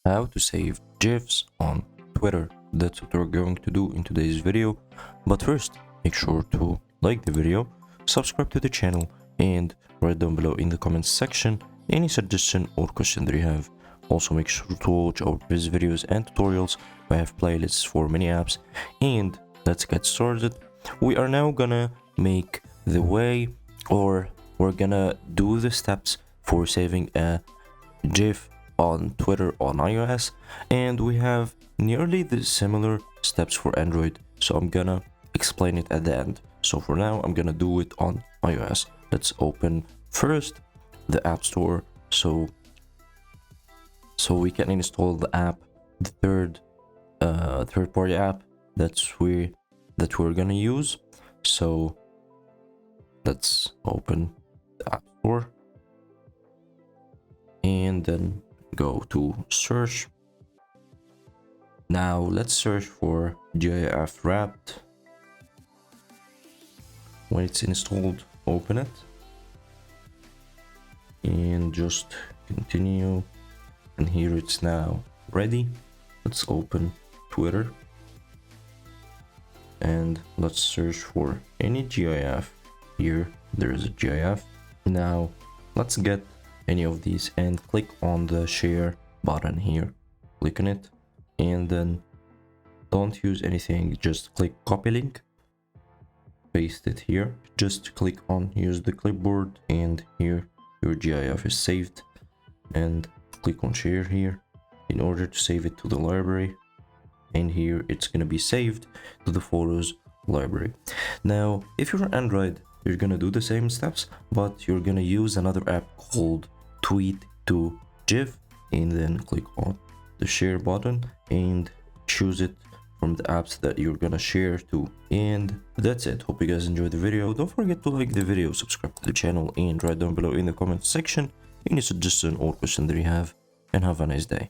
how to save GIFs on Twitter. That's what we're going to do in today's video. But first, make sure to like the video, subscribe to the channel, and write down below in the comments section any suggestion or question that you have. Also, make sure to watch our previous videos and tutorials. We have playlists for many apps. And let's get started. We are now gonna make the way, or we're gonna do the steps for saving a GIF on Twitter on iOS, and we have nearly the similar steps for Android, so I'm gonna explain it at the end. So for now, I'm gonna do it on iOS. Let's open first the App Store so we can install the app, the third-party app that we're gonna use. So let's open the App Store and then go to search. Now let's search for GIF wrapped. When it's installed, open it and just continue, and here it's now ready. Let's open Twitter and let's search for any GIF. Here there is a GIF. Now let's get any of these and click on the share button here. Click on it and then don't use anything, just click copy link, paste it here, just click on use the clipboard, and here your GIF is saved, and click on share here in order to save it to the library, and here it's gonna be saved to the photos library. Now if you're Android, you're gonna do the same steps, but you're gonna use another app called Tweet to GIF, and then click on the share button and choose it from the apps that you're gonna share to. And that's it. Hope you guys enjoyed the video. Don't forget to like the video, subscribe to the channel, and write down below in the comment section any suggestion or question that you have, and have a nice day.